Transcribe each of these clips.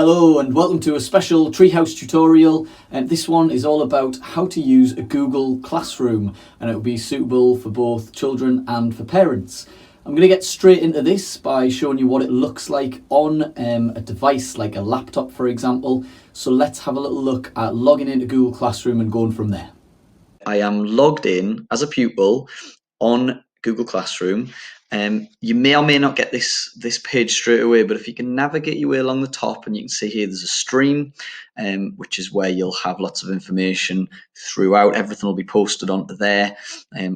Hello and welcome to a special Treehouse tutorial, and this one is all about how to use a Google Classroom, and it will be suitable for both children and for parents. I'm going to get straight into this by showing you what it looks like on a device like a laptop, for example. So let's have a little look at logging into Google Classroom and going from there. I am logged in as a pupil on Google Classroom. You may or may not get this page straight away, but if you can navigate your way along the top, and you can see here there's a stream, which is where you'll have lots of information throughout. Everything will be posted onto there,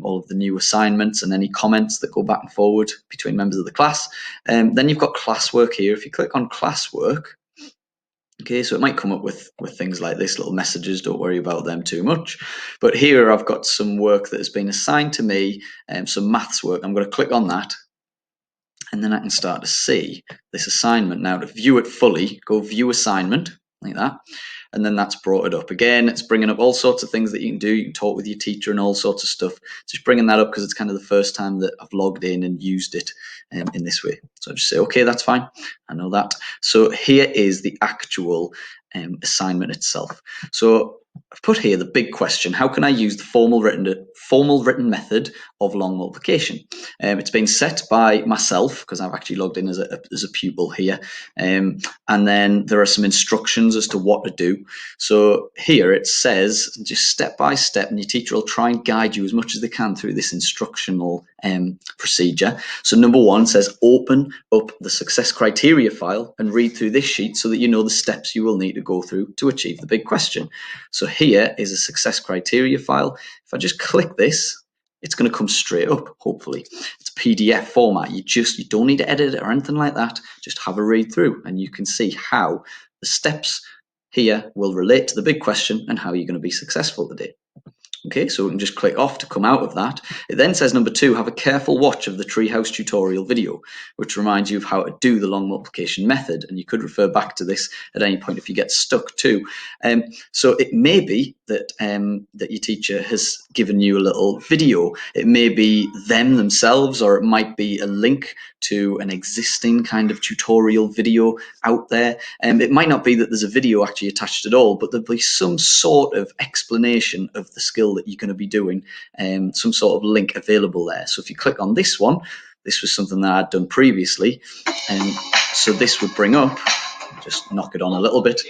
all of the new assignments and any comments that go back and forward between members of the class. Then you've got classwork here. If you click on classwork, okay, so it might come up with things like this, little messages. Don't worry about them too much. But here I've got some work that has been assigned to me, some maths work. I'm going to click on that, and then I can start to see this assignment. Now, to view it fully, go view assignment, like that. And then that's brought it up. Again, it's bringing up all sorts of things that you can do. You can talk with your teacher and all sorts of stuff. Just bringing that up because it's kind of the first time that I've logged in and used it in this way. So I just say, okay, that's fine. I know that. So here is the actual assignment itself. So I've put here the big question: how can I use the formal written method of long multiplication? It's been set by myself because I've actually logged in as a pupil here, and then there are some instructions as to what to do. So here it says just step by step, and your teacher will try and guide you as much as they can through this instructional procedure. So number one says open up the success criteria file and read through this sheet so that you know the steps you will need to go through to achieve the big question. So here is a success criteria file. If I just click this, it's going to come straight up, hopefully. It's PDF format. You don't need to edit it or anything like that. Just have a read through and you can see how the steps here will relate to the big question and how you're going to be successful today. Okay, so we can just click off to come out of that. It then says number two, have a careful watch of the Treehouse tutorial video, which reminds you of how to do the long multiplication method. And you could refer back to this at any point if you get stuck too. So it may be that that your teacher has given you a little video. It may be them themselves, or it might be a link to an existing kind of tutorial video out there. It might not be that there's a video actually attached at all, but there'll be some sort of explanation of the skill that you're going to be doing, some sort of link available there. So if you click on this one, this was something that I'd done previously, so this would bring up, just knock it on a little bit.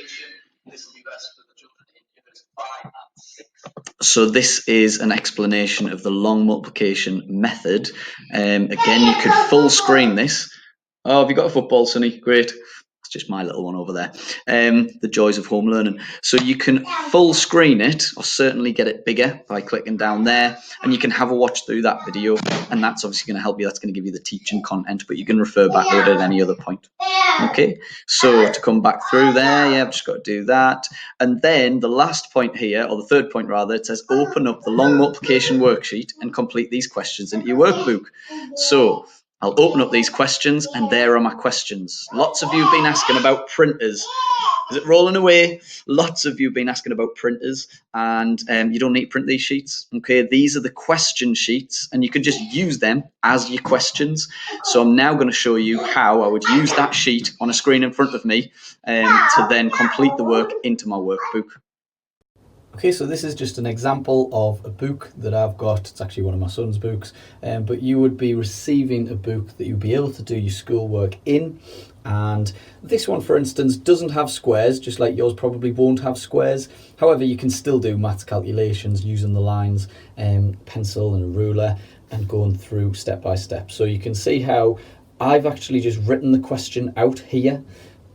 So this is an explanation of the long multiplication method. Again, you could full screen this. Oh, have you got a football, Sonny? Great. It's just my little one over there. The joys of home learning. So you can full screen it, or certainly get it bigger by clicking down there, and you can have a watch through that video, and that's obviously going to help you. That's going to give you the teaching content, but you can refer back to it at any other point. Okay, so to come back through there, yeah, I've just got to do that. And then the last point here, or the third point rather, it says open up the long multiplication worksheet and complete these questions into your workbook. So I'll open up these questions, and there are my questions. Lots of you have been asking about printers. Is it rolling away? Lots of you have been asking about printers, and you don't need to print these sheets. Okay, these are the question sheets, and you can just use them as your questions. So I'm now going to show you how I would use that sheet on a screen in front of me to then complete the work into my workbook. Okay, so this is just an example of a book that I've got. It's actually one of my son's books, but you would be receiving a book that you'll be able to do your schoolwork in. And this one, for instance, doesn't have squares, just like yours probably won't have squares. However, you can still do maths calculations using the lines, pencil and a ruler, and going through step by step. So you can see how I've actually just written the question out here,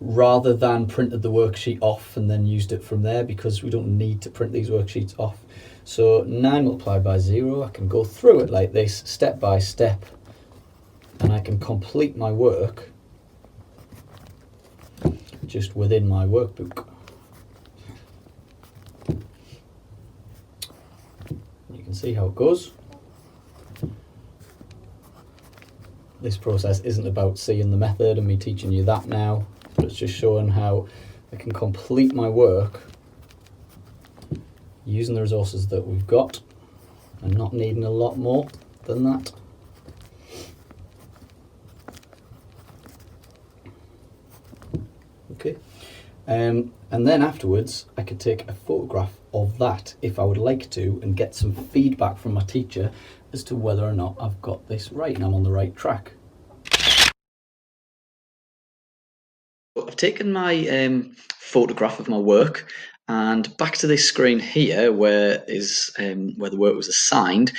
rather than printed the worksheet off and then used it from there, because we don't need to print these worksheets off. So 9 multiplied by 0, I can go through it like this, step by step, and I can complete my work just within my workbook. You can see how it goes. This process isn't about seeing the method and me teaching you that now, but it's just showing how I can complete my work using the resources that we've got and not needing a lot more than that. Okay, And then afterwards, I could take a photograph of that if I would like to and get some feedback from my teacher as to whether or not I've got this right and I'm on the right track. I've taken my photograph of my work, and back to this screen here where the work was assigned.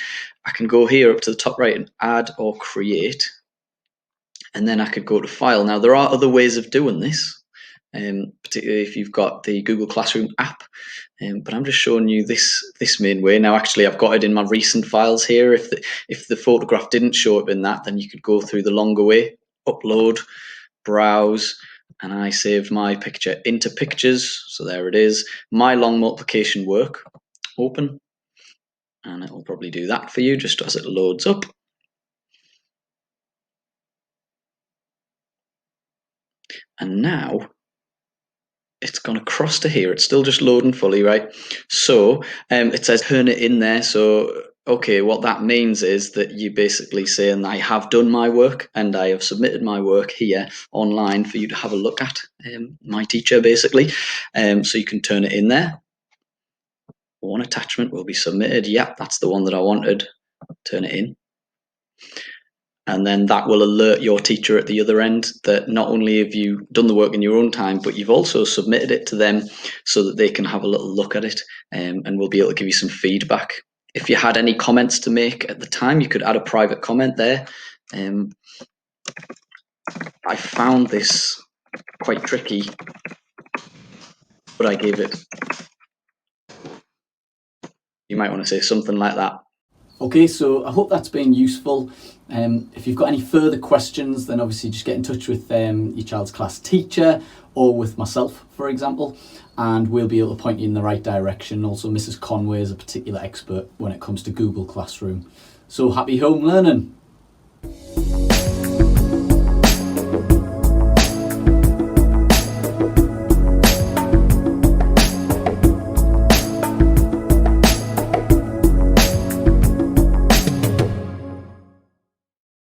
I can go here up to the top right and add or create, and then I could go to file. Now there are other ways of doing this, particularly if you've got the Google Classroom app, but I'm just showing you this main way. Now actually I've got it in my recent files here. If the photograph didn't show up in that, then you could go through the longer way, upload, browse, and I saved my picture into pictures. So there it is, my long multiplication work, open, and it will probably do that for you just as it loads up. And now it's gone across to here. It's still just loading fully, right? So it says turn it in there. So okay, what that means is that you basically saying I have done my work and I have submitted my work here online for you to have a look at, my teacher basically. So you can turn it in there. One attachment will be submitted. Yep, that's the one that I wanted. Turn it in. And then that will alert your teacher at the other end that not only have you done the work in your own time, but you've also submitted it to them so that they can have a little look at it, and will be able to give you some feedback. If you had any comments to make at the time, you could add a private comment there. I found this quite tricky, but I gave it. You might want to say something like that. Okay, so I hope that's been useful. If you've got any further questions, then obviously just get in touch with your child's class teacher or with myself, for example, and we'll be able to point you in the right direction. Also, Mrs. Conway is a particular expert when it comes to Google Classroom. So happy home learning!